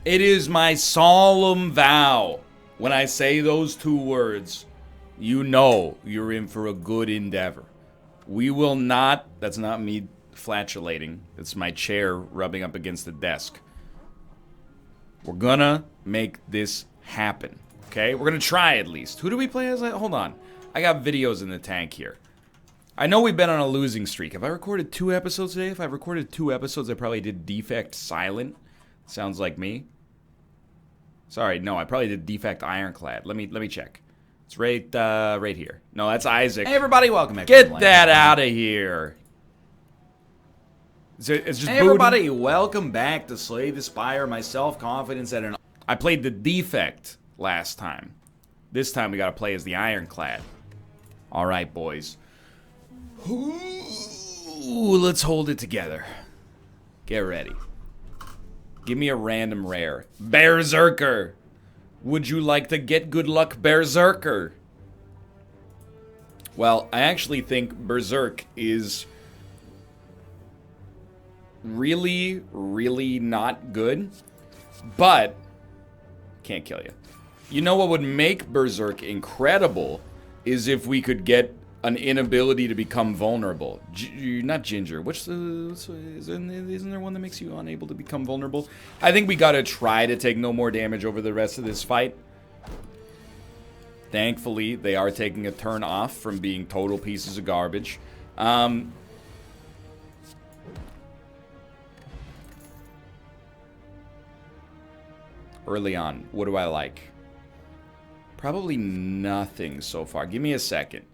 It is my solemn vow. When I say those two words, you know you're in for a good endeavor. We will not, that's not me flatulating, it's my chair rubbing up against the desk. We're gonna make this happen, okay? We're gonna try at least. Who do we play as? Hold on. I got videos in the tank here. I know we've been on a losing streak. Have I recorded 2 episodes today? If I recorded 2 episodes, I probably did Defect Silent. Sounds like me. Sorry, no, I probably did Defect Ironclad. Let me check. It's right here. No, that's Isaac. Hey everybody, welcome back. Get that out of here. It's just hey everybody, welcome back to Slay the Spire. My self-confidence at an... I played the Defect last time. This time we gotta play as the Ironclad. Alright, boys. Ooh, let's hold it together. Get ready. Give me a random rare. Berserker! Would you like to get good luck, Berserker? Well, I actually think Berserk is really, really not good, but can't kill you. You know what would make Berserk incredible is if we could get an inability to become vulnerable. Not Ginger. Isn't there one that makes you unable to become vulnerable? I think we gotta try to take no more damage over the rest of this fight. Thankfully, they are taking a turn off from being total pieces of garbage. Early on, what do I like? Probably nothing so far. Give me a second.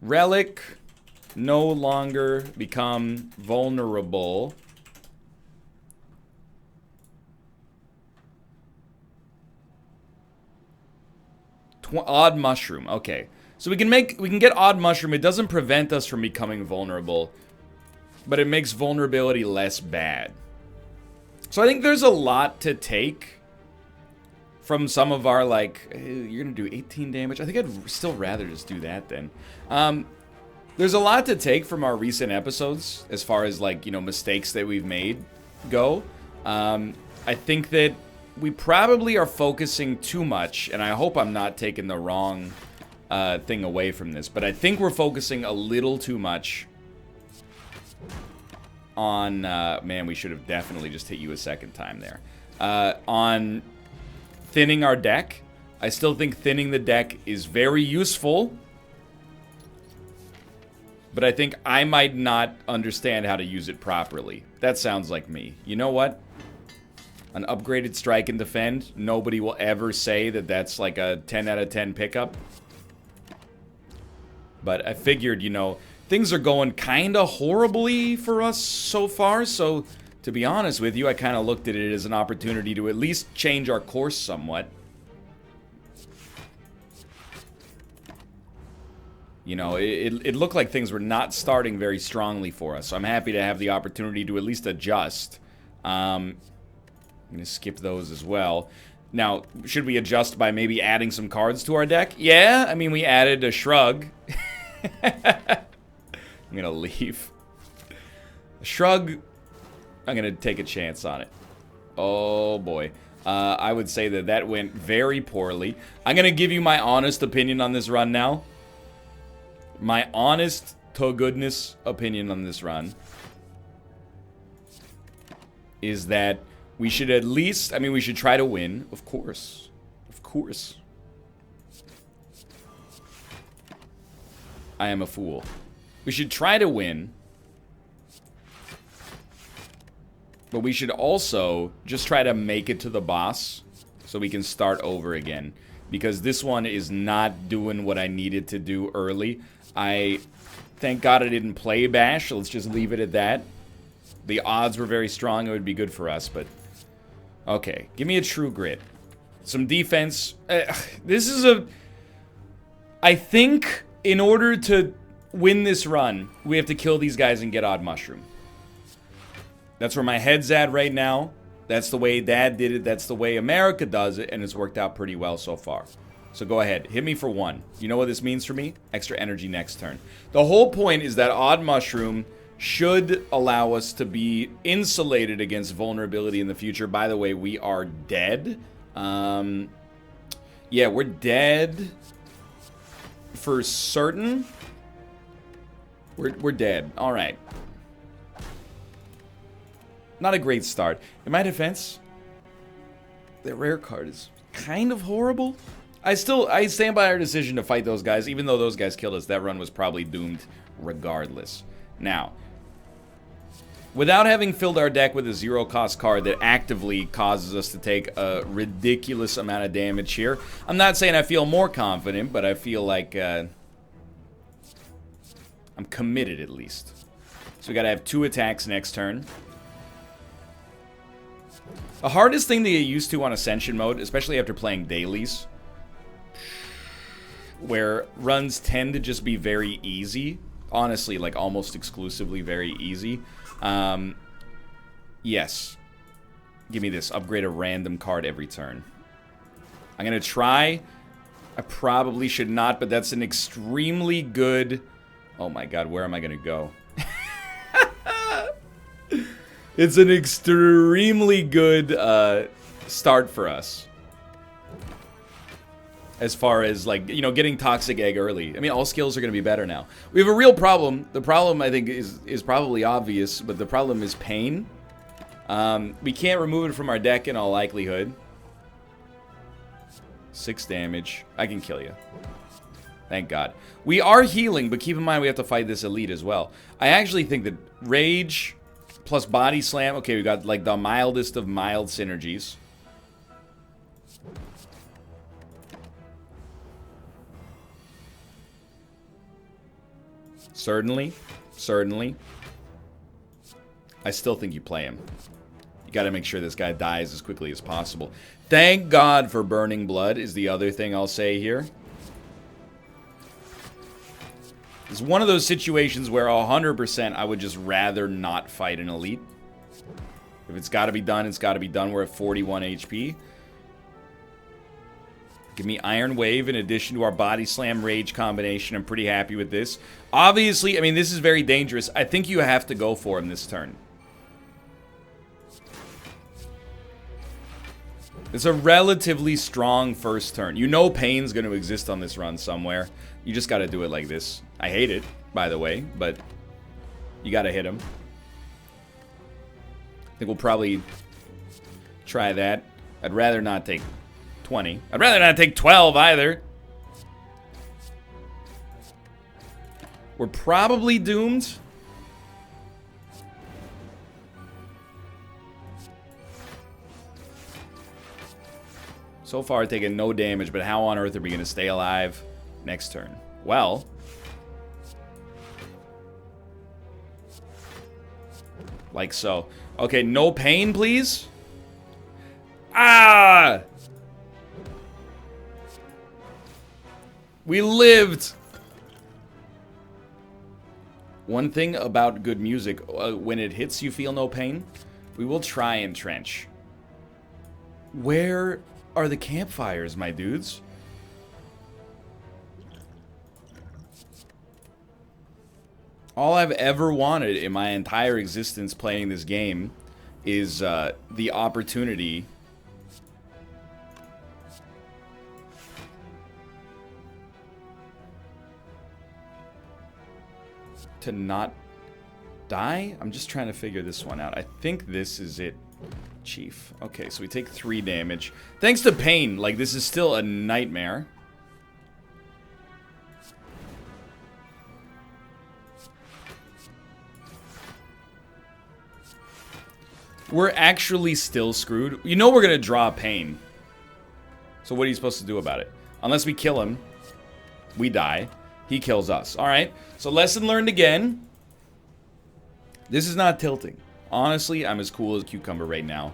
Relic, no longer become vulnerable. Odd Mushroom, okay. So we can get Odd Mushroom. It doesn't prevent us from becoming vulnerable, but it makes vulnerability less bad. So I think there's a lot to take from some of our, like, hey, you're gonna do 18 damage. I think I'd still rather just do that then. There's a lot to take from our recent episodes as far as, like, you know, mistakes that we've made go. I think that we probably are focusing too much, and I hope I'm not taking the wrong thing away from this, but I think we're focusing a little too much on, man, we should have definitely just hit you a second time there. On thinning our deck. I still think thinning the deck is very useful, but I think I might not understand how to use it properly. That sounds like me. You know what? An upgraded strike and defend, nobody will ever say that that's like a 10 out of 10 pickup. But I figured, you know, things are going kind of horribly for us so far, so to be honest with you, I kind of looked at it as an opportunity to at least change our course somewhat. You know, it looked like things were not starting very strongly for us, so I'm happy to have the opportunity to at least adjust. I'm going to skip those as well. Now, should we adjust by maybe adding some cards to our deck? Yeah, I mean, we added a Shrug. I'm going to leave. A Shrug, I'm going to take a chance on it. Oh, boy. I would say that that went very poorly. I'm going to give you my honest opinion on this run now. My honest to goodness opinion on this run is that we should at least, I mean, we should try to win, of course. Of course. I am a fool. We should try to win, but we should also just try to make it to the boss so we can start over again. Because this one is not doing what I needed to do early. Thank God I didn't play Bash, so let's just leave it at that. The odds were very strong, it would be good for us, but... Okay, give me a True Grit. Some defense. This is a... I think in order to win this run, we have to kill these guys and get Odd Mushroom. That's where my head's at right now. That's the way Dad did it. That's the way America does it, and it's worked out pretty well so far. So go ahead. Hit me for 1. You know what this means for me? Extra energy next turn. The whole point is that Odd Mushroom should allow us to be insulated against vulnerability in the future. By the way, we are dead. Yeah, we're dead for certain. We're dead. All right. Not a great start. In my defense, the rare card is kind of horrible. I stand by our decision to fight those guys, even though those guys killed us. That run was probably doomed regardless. Now, without having filled our deck with a zero-cost card that actively causes us to take a ridiculous amount of damage here, I'm not saying I feel more confident, but I feel like I'm committed at least. So we gotta have 2 attacks next turn. The hardest thing to get used to on Ascension mode, especially after playing dailies, where runs tend to just be very easy. Honestly, like almost exclusively very easy. Yes. Give me this. Upgrade a random card every turn. I'm going to try. I probably should not, but that's an extremely good... Oh my god, where am I going to go? It's an extremely good start for us. As far as, like, you know, getting Toxic Egg early. I mean, all skills are going to be better now. We have a real problem. The problem, I think, is probably obvious, but the problem is pain. We can't remove it from our deck in all likelihood. 6 damage. I can kill you. Thank God. We are healing, but keep in mind we have to fight this elite as well. I actually think that Rage plus Body Slam... Okay, we got, like, the mildest of mild synergies. Certainly. Certainly. I still think you play him. You gotta make sure this guy dies as quickly as possible. Thank God for Burning Blood is the other thing I'll say here. It's one of those situations where 100% I would just rather not fight an elite. If it's gotta be done, it's gotta be done. We're at 41 HP. Give me Iron Wave in addition to our Body Slam Rage combination. I'm pretty happy with this. Obviously, I mean, this is very dangerous. I think you have to go for him this turn. It's a relatively strong first turn. You know pain's going to exist on this run somewhere. You just got to do it like this. I hate it, by the way, but you got to hit him. I think we'll probably try that. I'd rather not take 20. I'd rather not take 12 either. We're probably doomed. So far, taking no damage, but how on earth are we going to stay alive next turn? Well, like so. Okay, no pain, please. Ah! We lived! One thing about good music, when it hits, you feel no pain. We will try and trench. Where are the campfires, my dudes? All I've ever wanted in my entire existence playing this game is the opportunity to not die? I'm just trying to figure this one out. I think this is it, Chief. Okay, so we take 3 damage. Thanks to pain, like, this is still a nightmare. We're actually still screwed. You know we're gonna draw pain. So what are you supposed to do about it? Unless we kill him, we die. He kills us. Alright, so lesson learned again. This is not tilting. Honestly, I'm as cool as a cucumber right now.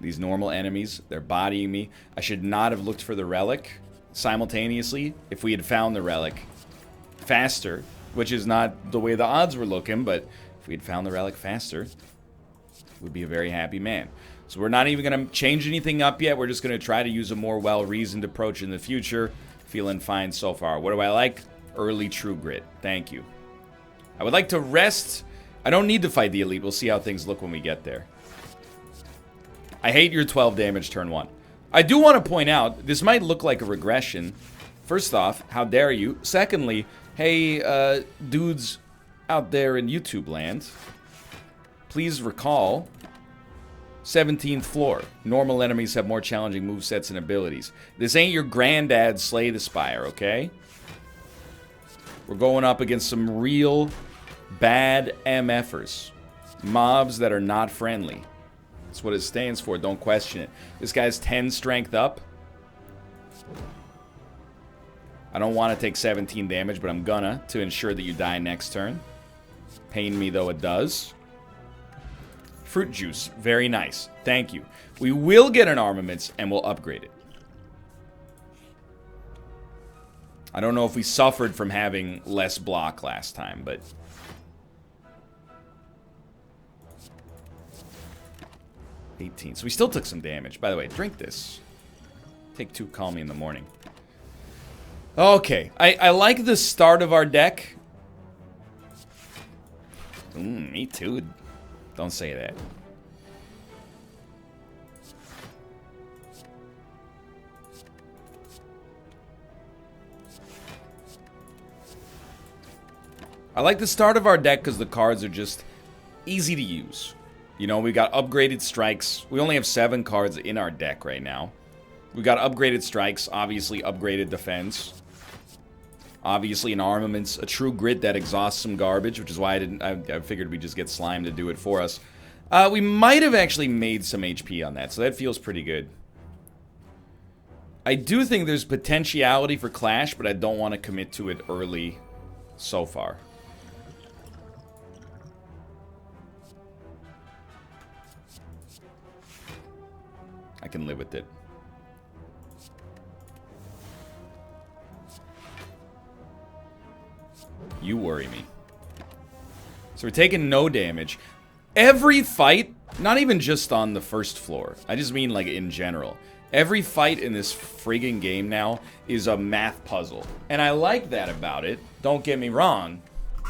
These normal enemies, they're bodying me. I should not have looked for the relic simultaneously. If we had found the relic faster, which is not the way the odds were looking, but if we had found the relic faster, we'd be a very happy man. So we're not even going to change anything up yet. We're just going to try to use a more well-reasoned approach in the future. Feeling fine so far. What do I like? Early True Grit. Thank you. I would like to rest. I don't need to fight the elite. We'll see how things look when we get there. I hate your 12 damage turn 1. I do want to point out, this might look like a regression. First off, how dare you? Secondly, hey, dudes out there in YouTube land, please recall 17th floor. Normal enemies have more challenging movesets and abilities. This ain't your granddad's Slay the Spire, okay? We're going up against some real bad MFers. Mobs that are not friendly. That's what it stands for, don't question it. This guy's 10 strength up. I don't want to take 17 damage, but I'm gonna to ensure that you die next turn. Pain me though it does. Fruit juice, very nice. Thank you. We will get an armaments and we'll upgrade it. I don't know if we suffered from having less block last time, but 18. So we still took some damage. By the way, drink this. Take 2, call me in the morning. Okay, I like the start of our deck. Me too. Don't say that. I like the start of our deck because the cards are just easy to use. You know, we got upgraded strikes. We only have 7 cards in our deck right now. We got upgraded strikes, obviously upgraded defense. Obviously an armaments, a true grit that exhausts some garbage, which is why I figured we'd just get Slime to do it for us. We might have actually made some HP on that, so that feels pretty good. I do think there's potentiality for Clash, but I don't want to commit to it early so far. I can live with it. You worry me. So we're taking no damage. Every fight, not even just on the first floor, I just mean like in general. Every fight in this friggin' game now is a math puzzle. And I like that about it, don't get me wrong.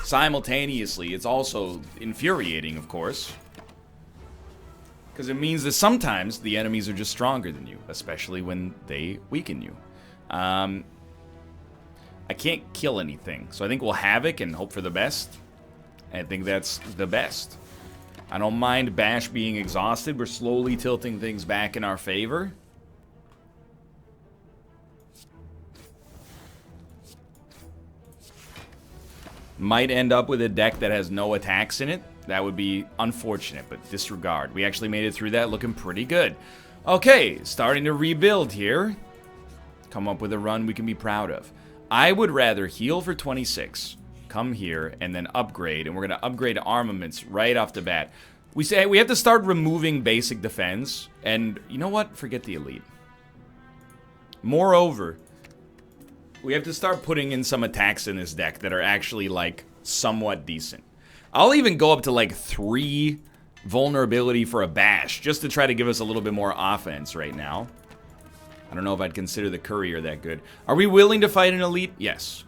Simultaneously, it's also infuriating, of course. Because it means that sometimes the enemies are just stronger than you, especially when they weaken you. I can't kill anything, so I think we'll Havoc and hope for the best. I think that's the best. I don't mind Bash being exhausted. We're slowly tilting things back in our favor. Might end up with a deck that has no attacks in it. That would be unfortunate, but disregard. We actually made it through that looking pretty good. Okay, starting to rebuild here. Come up with a run we can be proud of. I would rather heal for 26, come here, and then upgrade, and we're going to upgrade armaments right off the bat. We say we have to start removing basic defense, and you know what? Forget the elite. Moreover, we have to start putting in some attacks in this deck that are actually, like, somewhat decent. I'll even go up to, like, 3 vulnerability for a Bash, just to try to give us a little bit more offense right now. I don't know if I'd consider the Courier that good. Are we willing to fight an elite? Yes.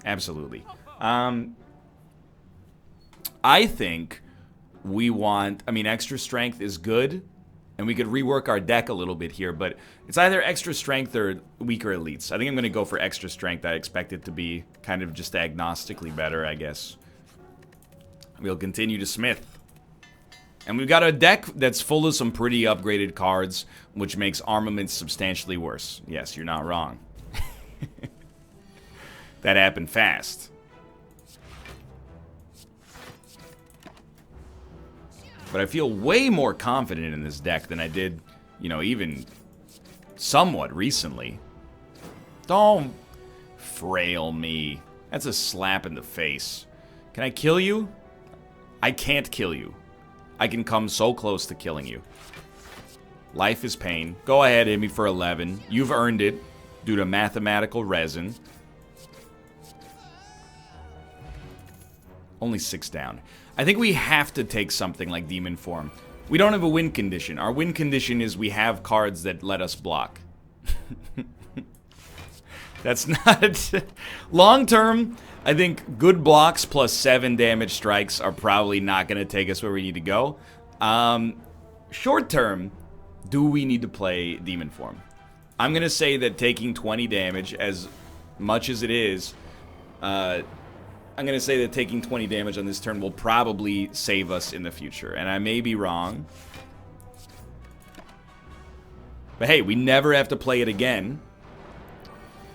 Absolutely. I think we want... I mean, extra strength is good, and we could rework our deck a little bit here, but it's either extra strength or weaker elites. I think I'm going to go for extra strength. I expect it to be kind of just agnostically better, I guess. We'll continue to smith. And we've got a deck that's full of some pretty upgraded cards, which makes armaments substantially worse. Yes, you're not wrong. That happened fast. But I feel way more confident in this deck than I did, you know, even somewhat recently. Don't frail me. That's a slap in the face. Can I kill you? I can't kill you. I can come so close to killing you. Life is pain. Go ahead, hit me for 11. You've earned it due to mathematical resin. Only 6 down. I think we have to take something like Demon Form. We don't have a win condition. Our win condition is we have cards that let us block. That's not... Long term, I think good blocks plus 7 damage strikes are probably not going to take us where we need to go. Short term, do we need to play Demon Form? I'm going to say that taking 20 damage, as much as it is, I'm going to say that taking 20 damage on this turn will probably save us in the future. And I may be wrong. But hey, we never have to play it again.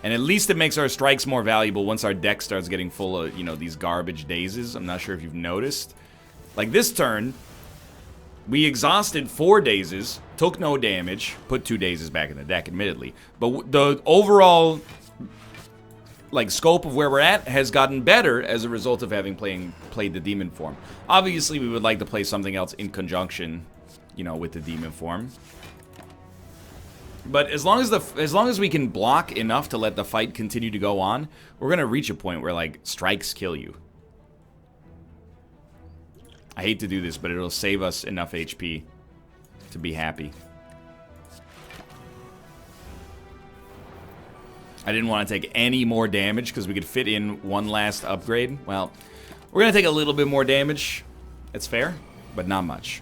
And at least it makes our strikes more valuable once our deck starts getting full of, you know, these garbage dazes. I'm not sure if you've noticed. Like this turn, we exhausted 4 dazes, took no damage, put 2 dazes back in the deck, admittedly. But the overall, like, scope of where we're at has gotten better as a result of having played the Demon Form. Obviously, we would like to play something else in conjunction, you know, with the Demon Form. But as long as we can block enough to let the fight continue to go on, we're gonna reach a point where, like, strikes kill you. I hate to do this, but it'll save us enough HP to be happy. I didn't want to take any more damage because we could fit in one last upgrade. Well, we're gonna take a little bit more damage. It's fair, but not much.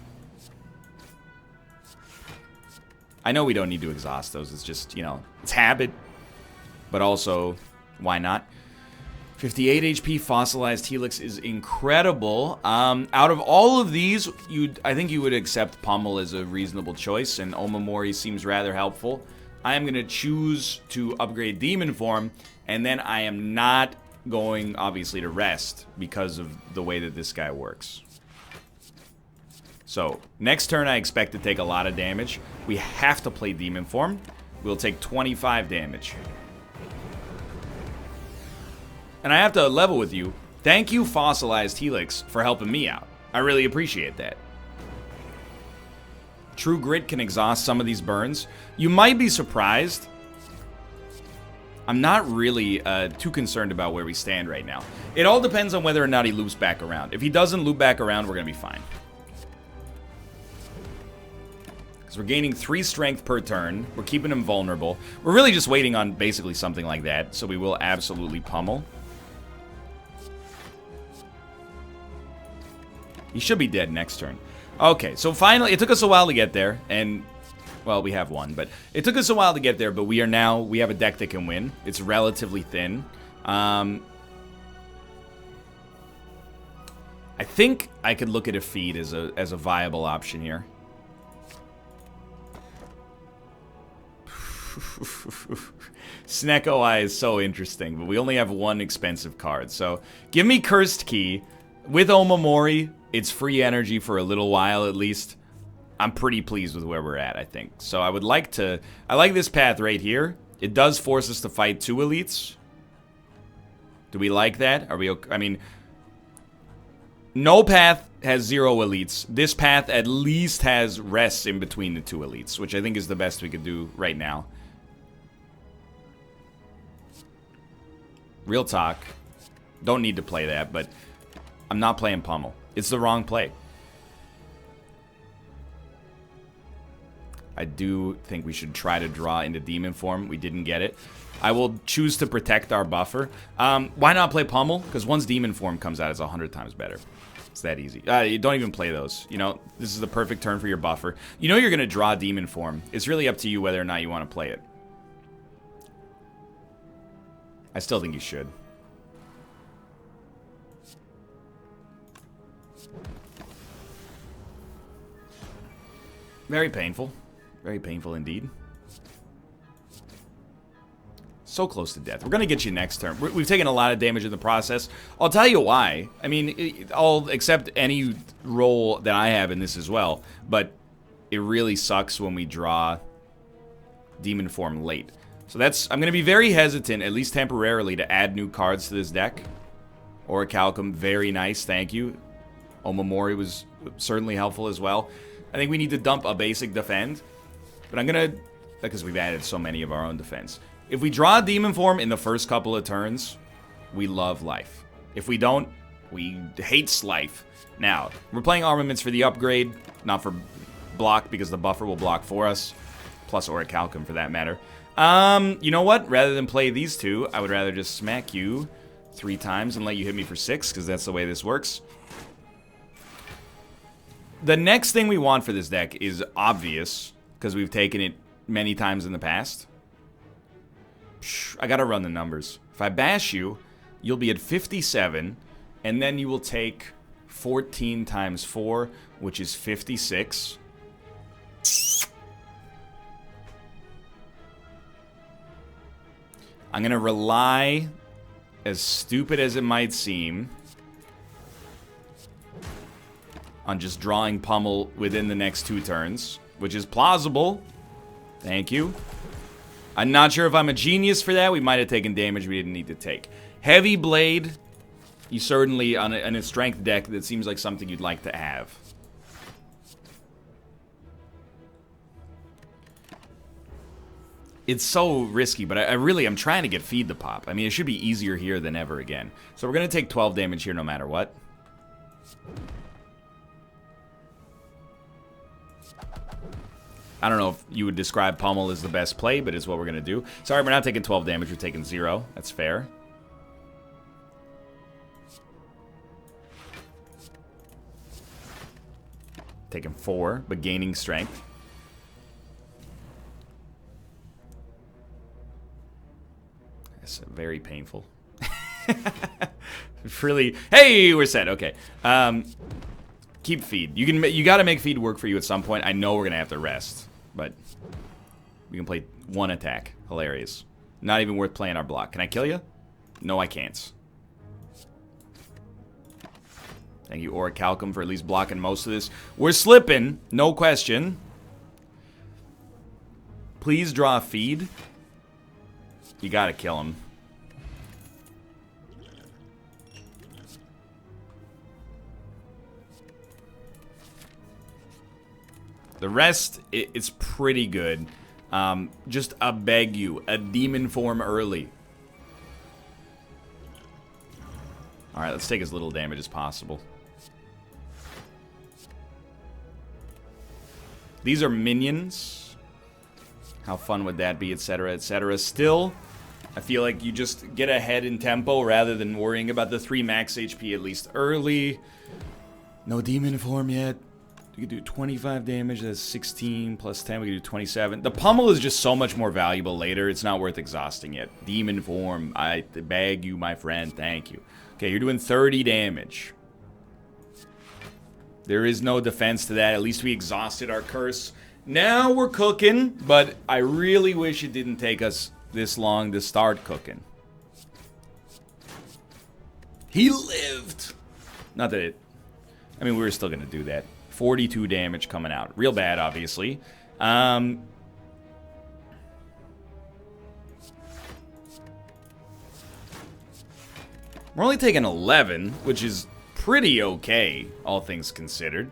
I know we don't need to exhaust those. It's just, you know, it's habit. But also, why not? 58 HP Fossilized Helix is incredible. Out of all of these, I think you would accept Pummel as a reasonable choice, and Omamori seems rather helpful. I am going to choose to upgrade Demon Form, and then I am not going, obviously, to rest because of the way that this guy works. So, next turn I expect to take a lot of damage. We have to play Demon Form. We'll take 25 damage. And I have to level with you. Thank you, Fossilized Helix, for helping me out. I really appreciate that. True Grit can exhaust some of these burns. You might be surprised. I'm not really too concerned about where we stand right now. It all depends on whether or not he loops back around. If he doesn't loop back around, we're going to be fine. We're gaining 3 strength per turn. We're keeping him vulnerable. We're really just waiting on basically something like that, so we will absolutely pummel. He should be dead next turn. Okay, so finally, it took us a while to get there, and, well, we have one, but it took us a while to get there, but we have a deck that can win. It's relatively thin. I think I could look at a feed as a viable option here. Snack OI is so interesting, but we only have 1 expensive card. So, give me Cursed Key. With Omamori, it's free energy for a little while at least. I'm pretty pleased with where we're at, I think. So, I like this path right here. It does force us to fight 2 elites. Do we like that? Are we okay? I mean, no path has 0 elites. This path at least has rests in between the 2 elites, which I think is the best we could do right now. Real talk. Don't need to play that, but I'm not playing Pummel. It's the wrong play. I do think we should try to draw into Demon Form. We didn't get it. I will choose to protect our buffer. Why not play Pummel? Because once Demon Form comes out, it's 100 times better. It's that easy. You don't even play those. You know, this is the perfect turn for your buffer. You know you're going to draw Demon Form. It's really up to you whether or not you want to play it. I still think you should. Very painful. Very painful indeed. So close to death. We're going to get you next turn. We've taken a lot of damage in the process. I'll tell you why. I mean, I'll accept any role that I have in this as well. But it really sucks when we draw Demon Form late. So I'm going to be very hesitant, at least temporarily, to add new cards to this deck. Orichalcum, very nice, thank you. Omamori was certainly helpful as well. I think we need to dump a basic defend. But I'm going to, because we've added so many of our own defense. If we draw Demon Form in the first couple of turns, we love life. If we don't, we hate life. Now, we're playing armaments for the upgrade, not for block, because the buffer will block for us. plus Orichalcum for that matter. You know what? Rather than play these two, I would rather just smack you 3 times and let you hit me for 6, because that's the way this works. The next thing we want for this deck is obvious, because we've taken it many times in the past. I gotta run the numbers. If I bash you, you'll be at 57, and then you will take 14 times 4, which is 56. I'm gonna rely, as stupid as it might seem, on just drawing Pummel within the next 2 turns, which is plausible. Thank you. I'm not sure if I'm a genius for that. We might have taken damage we didn't need to take. Heavy Blade, you certainly, on a strength deck, that seems like something you'd like to have. It's so risky, but I'm trying to get Feed the Pop. I mean, it should be easier here than ever again. So we're going to take 12 damage here no matter what. I don't know if you would describe Pummel as the best play, but it's what we're going to do. Sorry, we're not taking 12 damage. We're taking 0. That's fair. Taking 4, but gaining strength. That's very painful. Really. Hey, we're set. Okay. Keep Feed. You got to make Feed work for you at some point. I know we're gonna have to rest, but we can play 1 attack. Hilarious. Not even worth playing our block. Can I kill you? No, I can't. Thank you, Orichalcum, for at least blocking most of this. We're slipping, no question. Please draw a Feed. You gotta kill him. The rest, it's pretty good. Just a beg you, a demon form early. Alright, let's take as little damage as possible. These are minions. How fun would that be, etc., etc. Still, I feel like you just get ahead in tempo rather than worrying about the 3 max HP at least early. No demon form yet. We could do 25 damage, that's 16 plus 10, we could do 27. The Pummel is just so much more valuable later, it's not worth exhausting it. Demon form, I beg you, my friend, thank you. Okay, you're doing 30 damage. There is no defense to that, at least we exhausted our curse. Now we're cooking, but I really wish it didn't take us this long to start cooking. He lived! Not that it... I mean, we were still gonna do that. 42 damage coming out. Real bad, obviously. We're only taking 11, which is pretty okay, all things considered.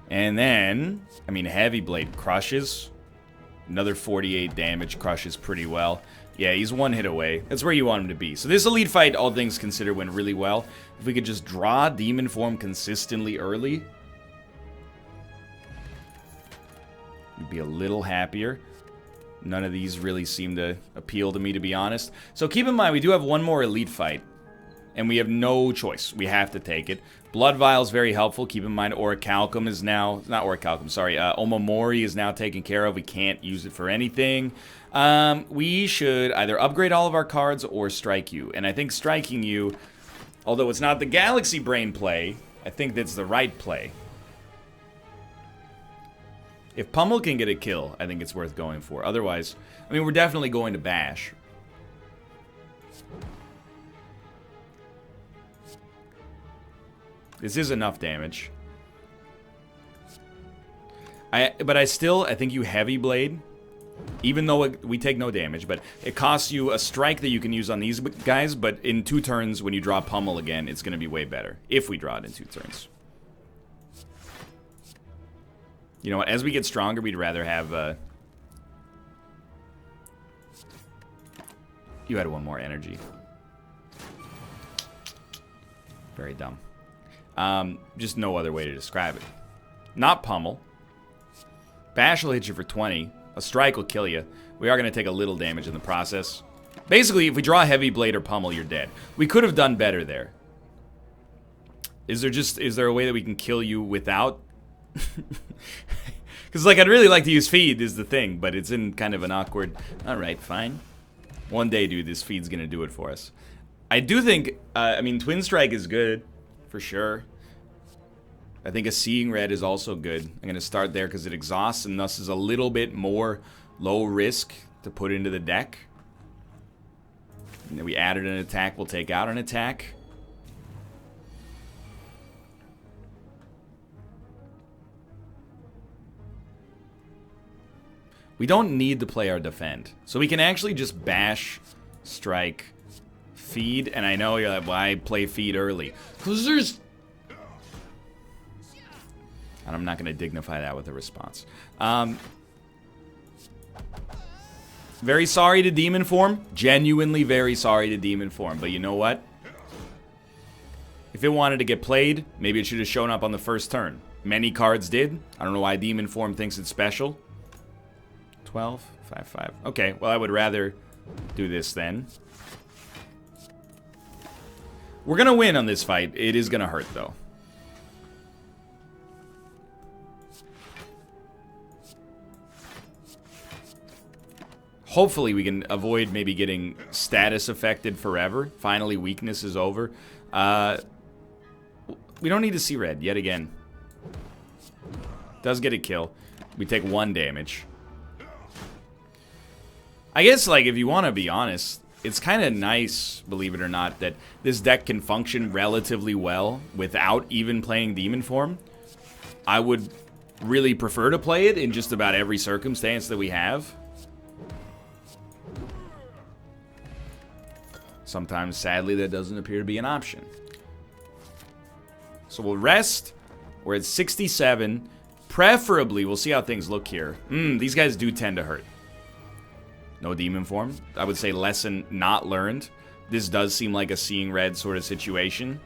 And then, I mean, Heavy Blade crushes. Another 48 damage, crushes pretty well. Yeah, he's 1 hit away. That's where you want him to be. So this elite fight, all things considered, went really well. If we could just draw Demon Form consistently early, we'd be a little happier. None of these really seem to appeal to me, to be honest. So keep in mind, we do have 1 more elite fight. And we have no choice. We have to take it. Blood Vial is very helpful. Keep in mind, Orichalcum is now... Not Orichalcum, sorry. Omamori is now taken care of. We can't use it for anything. We should either upgrade all of our cards or strike you. And I think striking you, although it's not the Galaxy Brain play, I think that's the right play. If Pummel can get a kill, I think it's worth going for. Otherwise, I mean, we're definitely going to bash. This is enough damage. But I think you Heavy Blade, even though we take no damage, but it costs you a strike that you can use on these guys, but in 2 turns, when you draw Pummel again, it's going to be way better, if we draw it in 2 turns. You know what, as we get stronger, we'd rather have, you had 1 more energy. Very dumb. Just no other way to describe it. Not Pummel. Bash will hit you for 20. A strike will kill you. We are going to take a little damage in the process. Basically, if we draw Heavy Blade or Pummel, you're dead. We could have done better there. Is there a way that we can kill you without? Because, like, I'd really like to use feed is the thing, but it's in kind of an awkward... Alright, fine. One day, dude, this feed's going to do it for us. I do think, I mean, Twin Strike is good, for sure. I think a Seeing Red is also good. I'm going to start there because it exhausts and thus is a little bit more low risk to put into the deck. And then we added an attack, we'll take out an attack. We don't need to play our defend. So we can actually just bash, strike, feed. And I know you're like, why play feed early? Because there's... And I'm not going to dignify that with a response. Very sorry to Demon Form. Genuinely very sorry to Demon Form. But you know what? If it wanted to get played, maybe it should have shown up on the first turn. Many cards did. I don't know why Demon Form thinks it's special. 12, 5, 5. Okay, well, I would rather do this then. We're going to win on this fight. It is going to hurt, though. Hopefully we can avoid maybe getting status affected forever. Finally, weakness is over. We don't need to see red yet again. Does get a kill. We take 1 damage. I guess, like, if you want to be honest, it's kind of nice, believe it or not, that this deck can function relatively well without even playing Demon Form. I would really prefer to play it in just about every circumstance that we have. Sometimes, sadly, that doesn't appear to be an option. So we'll rest. We're at 67. Preferably, we'll see how things look here. These guys do tend to hurt. No Demon Form. I would say lesson not learned. This does seem like a Seeing Red sort of situation.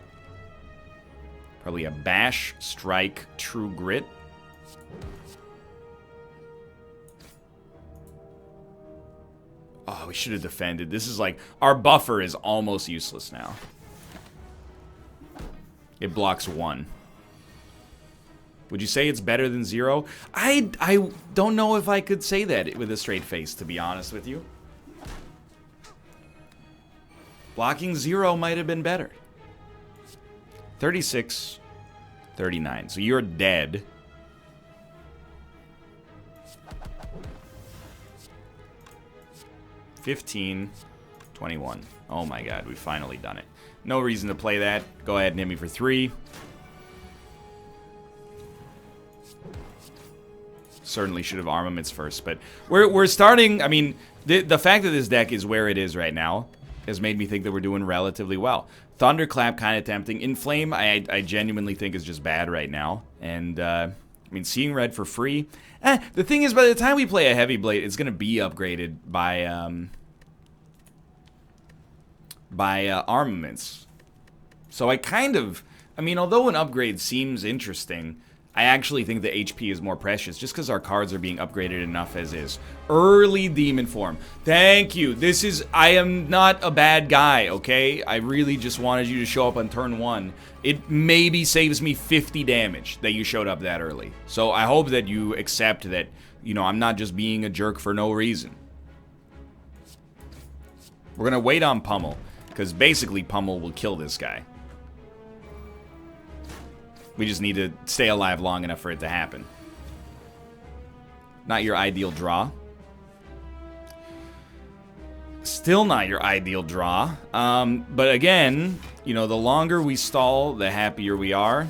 Probably a Bash, Strike, True Grit. Oh, we should have defended. This is like... Our buffer is almost useless now. It blocks 1. Would you say it's better than 0? I don't know if I could say that with a straight face, to be honest with you. Blocking 0 might have been better. 36, 39. So you're dead. $15, 21. Oh my god, we've finally done it. No reason to play that. Go ahead and hit me for 3. Certainly should have armaments first, but we're starting. I mean, the fact that this deck is where it is right now has made me think that we're doing relatively well. Thunderclap kind of tempting. Inflame, I genuinely think is just bad right now. And I mean, Seeing Red for free. The thing is, by the time we play a Heavy Blade, it's going to be upgraded by armaments. So I mean, although an upgrade seems interesting, I actually think the HP is more precious just because our cards are being upgraded enough as is. Early Demon Form. Thank you. I am not a bad guy, okay? I really just wanted you to show up on turn 1. It maybe saves me 50 damage that you showed up that early. So I hope that you accept that, you know, I'm not just being a jerk for no reason. We're going to wait on Pummel, because basically Pummel will kill this guy. We just need to stay alive long enough for it to happen. Not your ideal draw. Still not your ideal draw. But again, you know, the longer we stall, the happier we are.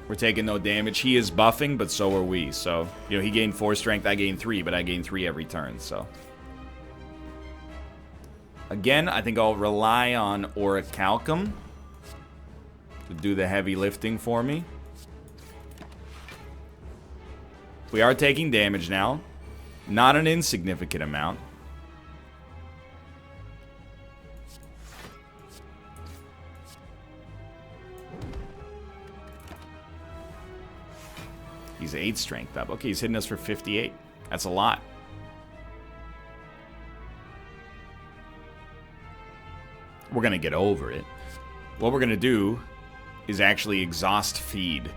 We're taking no damage. He is buffing, but so are we. So, you know, he gained 4 strength, I gained 3, but I gain 3 every turn, so. Again, I think I'll rely on Orichalcum to do the heavy lifting for me. We are taking damage now. Not an insignificant amount. He's 8 strength up. Okay, he's hitting us for 58. That's a lot. we're going to get over it. What we're going to do is actually exhaust feed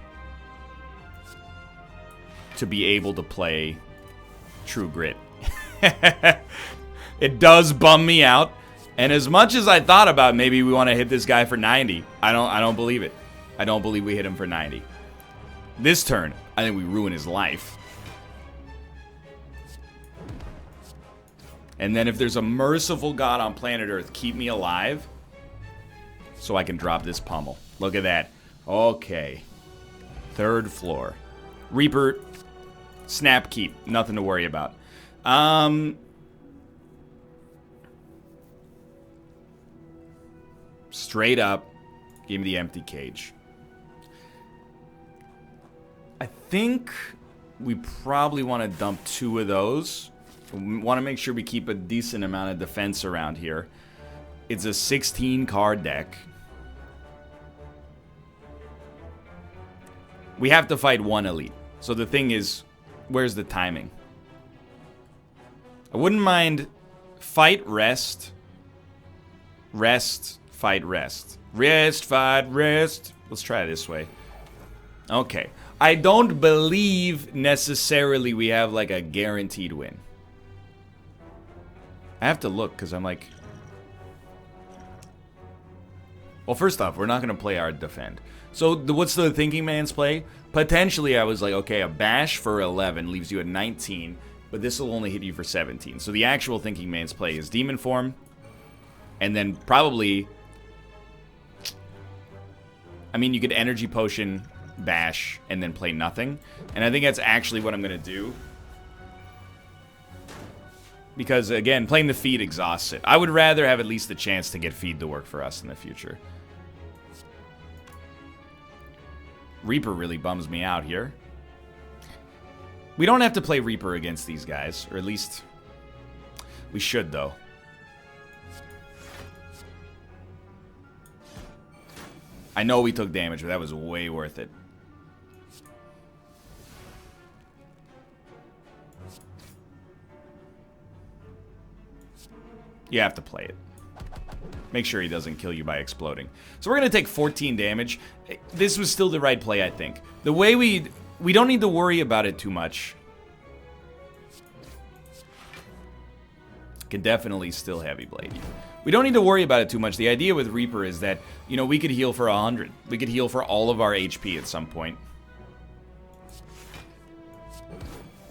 to be able to play True Grit. It does bum me out. And as much as I thought about maybe we want to hit this guy for 90, I don't believe it. I don't believe we hit him for 90. This turn, I think we ruin his life. And then if there's a merciful God on planet Earth, keep me alive so I can drop this pummel. Look at that. Okay. 3rd floor. Reaper, snap keep. Nothing to worry about. Straight up, give me the empty cage. I think we probably want to dump 2 of those. We want to make sure we keep a decent amount of defense around here. It's a 16 card deck. We have to fight 1 elite. So the thing is, where's the timing? I wouldn't mind fight, rest. Rest, fight, rest. Rest, fight, rest. Let's try it this way. Okay. I don't believe necessarily we have like a guaranteed win. I have to look because I'm like... Well, first off, we're not going to play our defend. So what's the thinking man's play? Potentially, I was like, okay, a bash for 11 leaves you at 19, but this will only hit you for 17. So the actual thinking man's play is Demon Form, and then probably... I mean, you could Energy Potion, bash, and then play nothing. And I think that's actually what I'm going to do. Because, again, playing the feed exhausts it. I would rather have at least the chance to get feed to work for us in the future. Reaper really bums me out here. We don't have to play Reaper against these guys. Or at least, we should, though. I know we took damage, but that was way worth it. You have to play it. Make sure he doesn't kill you by exploding. So we're going to take 14 damage. This was still the right play, I think. The way we don't need to worry about it too much. Can definitely still heavy blade you. We don't need to worry about it too much. The idea with Reaper is that, you know, we could heal for 100. We could heal for all of our HP at some point.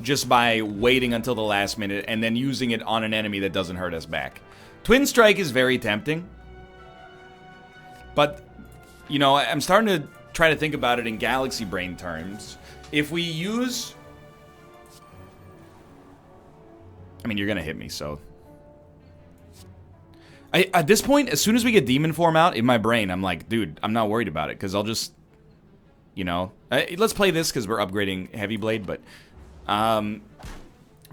Just by waiting until the last minute and then using it on an enemy that doesn't hurt us back. Twin Strike is very tempting. But, you know, I'm starting to try to think about it in Galaxy Brain terms. If we use... I mean, you're going to hit me, so... At this point, as soon as we get Demon Form out, in my brain, I'm like, dude, I'm not worried about it. Because I'll just, you know... let's play this because we're upgrading Heavy Blade, but...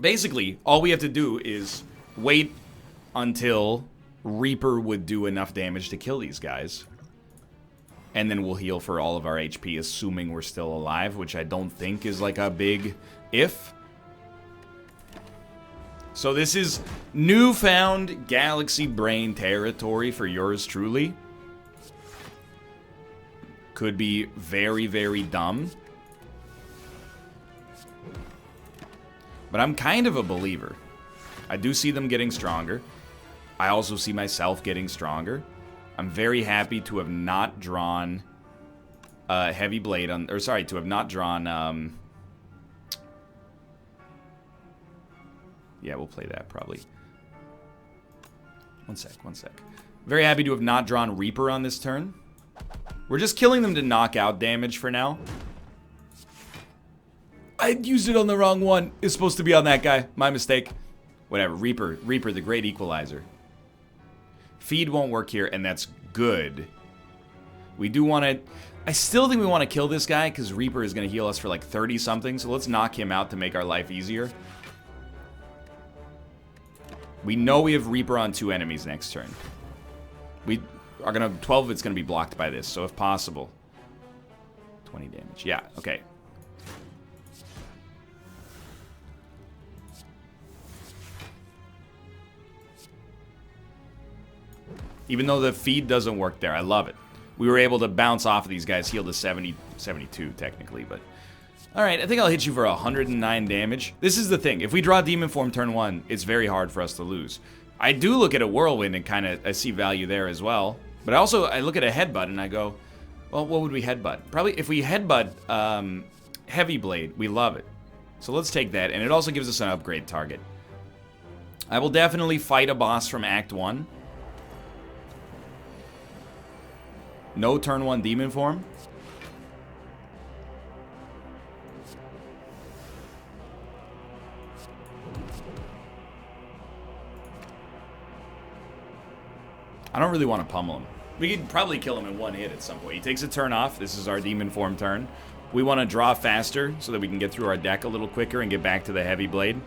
basically, all we have to do is wait until Reaper would do enough damage to kill these guys. And then we'll heal for all of our HP, assuming we're still alive, which I don't think is like a big if. So this is newfound Galaxy Brain territory for yours truly. Could be very, very dumb. But I'm kind of a believer. I do see them getting stronger. I also see myself getting stronger. I'm very happy to have not drawn Heavy Blade on... Or sorry, to have not drawn... yeah, we'll play that probably. One sec. Very happy to have not drawn Reaper on this turn. We're just killing them to knock out damage for now. I used it on the wrong one. It's supposed to be on that guy. My mistake. Whatever. Reaper, the great equalizer. Feed won't work here, and that's good. We do want to... I still think we want to kill this guy, because Reaper is going to heal us for like 30-something, so let's knock him out to make our life easier. We know we have Reaper on 2 enemies next turn. We are going to... 12 of it's going to be blocked by this, so if possible... 20 damage. Yeah, okay. Even though the feed doesn't work there, I love it. We were able to bounce off of these guys, heal to 70, 72 technically, but... Alright, I think I'll hit you for 109 damage. This is the thing, if we draw Demon Form turn 1, it's very hard for us to lose. I do look at a Whirlwind and kind of, I see value there as well. But I look at a Headbutt and I go, well, what would we Headbutt? Probably, if we Headbutt Heavy Blade, we love it. So let's take that, and it also gives us an upgrade target. I will definitely fight a boss from Act 1. No turn 1 Demon Form. I don't really want to pummel him. We could probably kill him in one hit at some point. He takes a turn off. This is our Demon Form turn. We want to draw faster so that we can get through our deck a little quicker and get back to the Heavy Blade.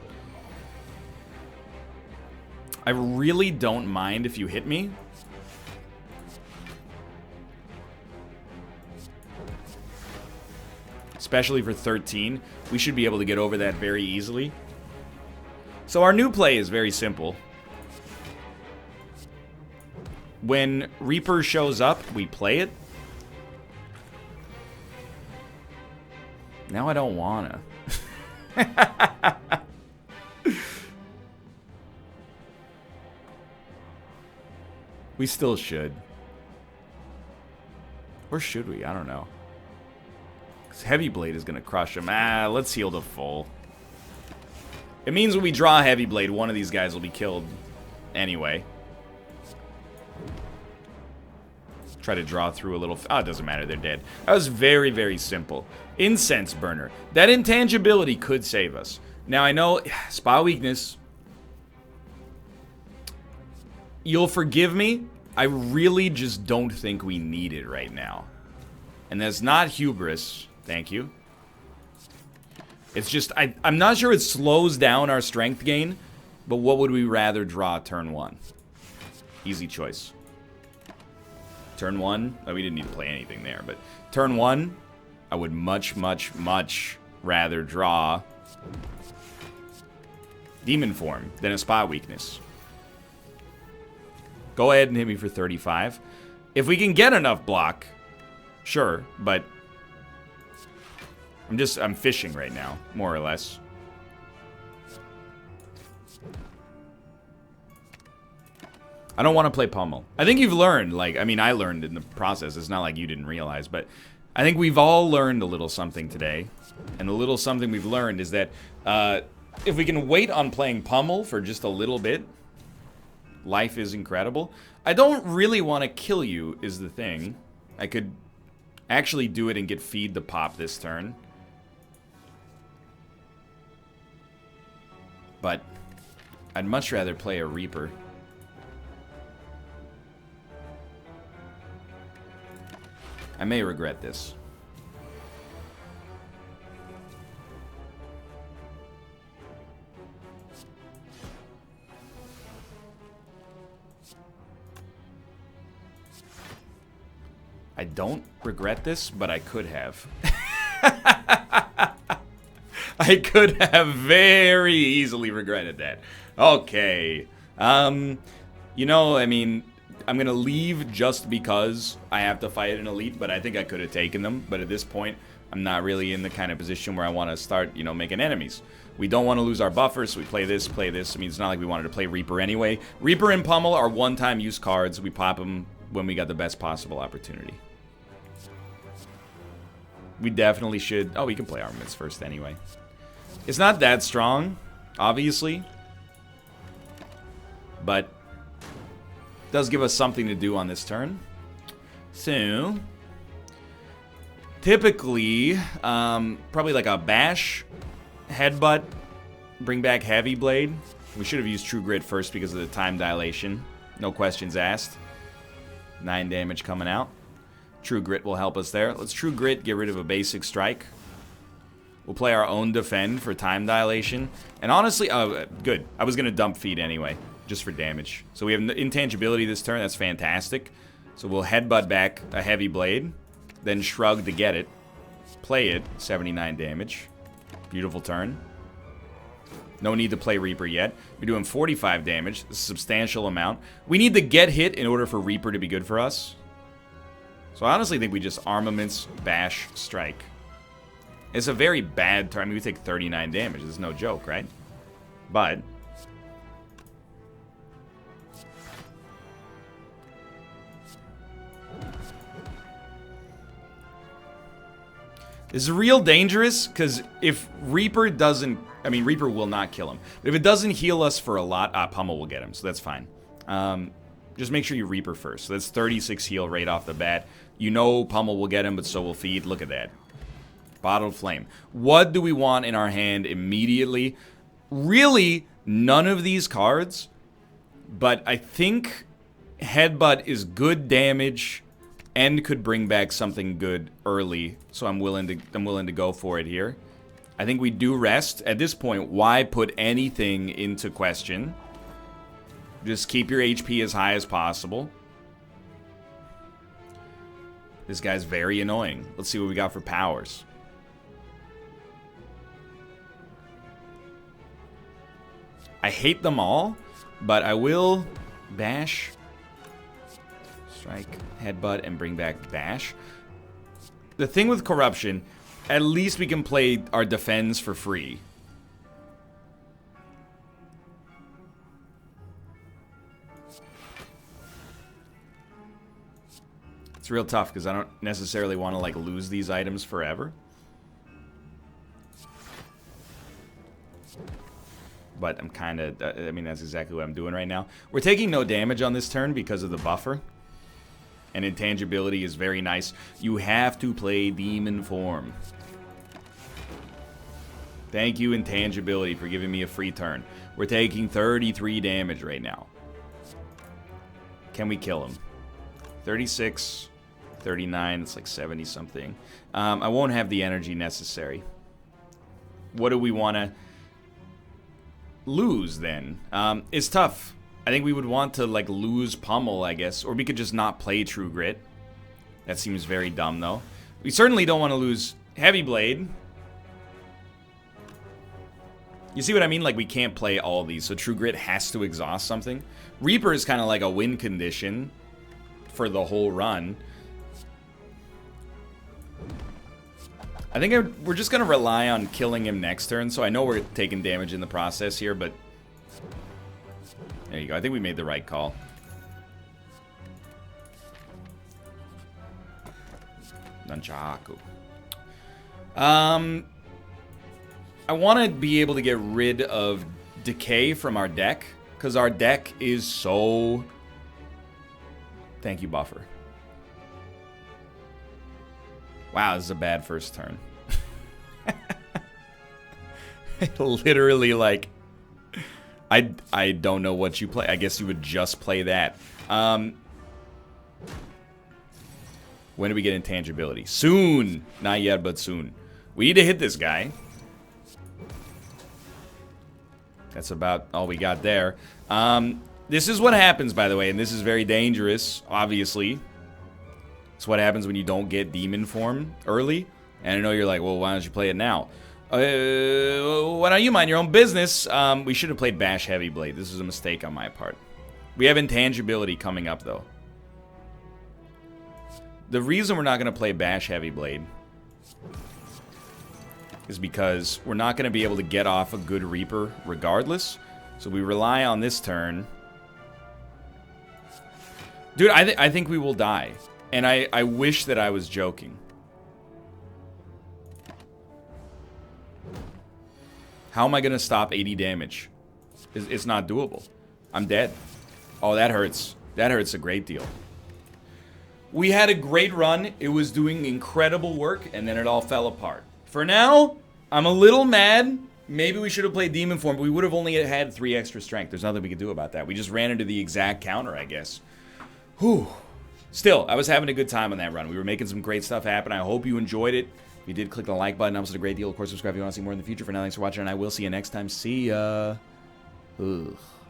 I really don't mind if you hit me. Especially for 13. We should be able to get over that very easily. So our new play is very simple. When Reaper shows up, we play it. Now I don't wanna. We still should. Or should we? I don't know. Because Heavy Blade is gonna crush him. Let's heal to full. It means when we draw Heavy Blade, one of these guys will be killed anyway. Try to draw through a little... Oh, it doesn't matter. They're dead. That was very, very simple. Incense Burner. That intangibility could save us. Now, I know... Spa Weakness. You'll forgive me. I really just don't think we need it right now. And that's not hubris. Thank you. It's just... I'm not sure it slows down our strength gain. But what would we rather draw turn 1? Easy choice. Turn 1, we didn't need to play anything there, but turn 1, I would much, much, much rather draw Demon Form than a Spot Weakness. Go ahead and hit me for 35. If we can get enough block, sure, but I'm fishing right now, more or less. I don't want to play Pummel. I think you've learned, like, I mean, I learned in the process. It's not like you didn't realize, but I think we've all learned a little something today. And the little something we've learned is that if we can wait on playing Pummel for just a little bit, life is incredible. I don't really want to kill you, is the thing. I could actually do it and get feed to pop this turn. But I'd much rather play a Reaper. I may regret this. I don't regret this, but I could have. I could have very easily regretted that. Okay. You know, I mean... I'm going to leave just because I have to fight an elite, but I think I could have taken them. But at this point, I'm not really in the kind of position where I want to start, you know, making enemies. We don't want to lose our buffers, so we play this, play this. I mean, it's not like we wanted to play Reaper anyway. Reaper and Pummel are one-time use cards. We pop them when we got the best possible opportunity. We definitely should... Oh, we can play Armaments first anyway. It's not that strong, obviously. But... does give us something to do on this turn. So, typically, probably like a bash, headbutt, bring back Heavy Blade. We should have used True Grit first because of the time dilation. No questions asked. 9 damage coming out. True Grit will help us there. Let's True Grit, get rid of a basic strike. We'll play our own defend for time dilation. And honestly, good. I was going to dump feed anyway. Just for damage. So we have intangibility this turn. That's fantastic. So we'll headbutt back a Heavy Blade. Then shrug to get it. Play it. 79 damage. Beautiful turn. No need to play Reaper yet. We're doing 45 damage. This is a substantial amount. We need to get hit in order for Reaper to be good for us. So I honestly think we just Armaments, Bash, Strike. It's a very bad turn. I mean, we take 39 damage. This is no joke, right? But... this is real dangerous, because if Reaper doesn't... I mean, Reaper will not kill him. But if it doesn't heal us for a lot, Pummel will get him, so that's fine. Just make sure you Reaper first. So that's 36 heal right off the bat. You know Pummel will get him, but so will Feed. Look at that. Bottled Flame. What do we want in our hand immediately? Really, none of these cards. But I think Headbutt is good damage... and could bring back something good early, so I'm willing to go for it here. I think we do rest. At this point, why put anything into question? Just keep your HP as high as possible. This guy's very annoying. Let's see what we got for powers. I hate them all, but I will bash... strike, headbutt, and bring back bash. The thing with corruption, at least we can play our defense for free. It's real tough because I don't necessarily want to like lose these items forever. But I'm kind of, I mean, that's exactly what I'm doing right now. We're taking no damage on this turn because of the buffer. And intangibility is very nice. You have to play Demon Form. Thank you, Intangibility, for giving me a free turn. We're taking 33 damage right now. Can we kill him? 36, 39, it's like 70-something. I won't have the energy necessary. What do we want to lose, then? It's tough. I think we would want to, like, lose Pummel, I guess. Or we could just not play True Grit. That seems very dumb, though. We certainly don't want to lose Heavy Blade. You see what I mean? Like, we can't play all of these, so True Grit has to exhaust something. Reaper is kind of like a win condition for the whole run. I think we're just going to rely on killing him next turn, so I know we're taking damage in the process here, but... there you go. I think we made the right call. Nunchaku. I want to be able to get rid of Decay from our deck, because our deck is so... thank you, Buffer. Wow, this is a bad first turn. Literally, like... I don't know what you play. I guess you would just play that. When do we get Intangibility? Soon! Not yet, but soon. We need to hit this guy. That's about all we got there. This is what happens, by the way, and this is very dangerous, obviously. It's what happens when you don't get Demon Form early. And I know you're like, well, why don't you play it now? Why don't you mind your own business? We should have played Bash Heavy Blade. This is a mistake on my part. We have Intangibility coming up, though. The reason we're not going to play Bash Heavy Blade is because we're not going to be able to get off a good Reaper regardless. So we rely on this turn. Dude, I think we will die. And I wish that I was joking. How am I going to stop 80 damage? It's not doable. I'm dead. Oh, that hurts. That hurts a great deal. We had a great run. It was doing incredible work, and then it all fell apart. For now, I'm a little mad. Maybe we should have played Demon Form, but we would have only had 3 extra strength. There's nothing we could do about that. We just ran into the exact counter, I guess. Whew. Still, I was having a good time on that run. We were making some great stuff happen. I hope you enjoyed it. If you did, click the like button. That was a great deal. Of course, subscribe if you want to see more in the future. For now, thanks for watching, and I will see you next time. See ya. Ugh.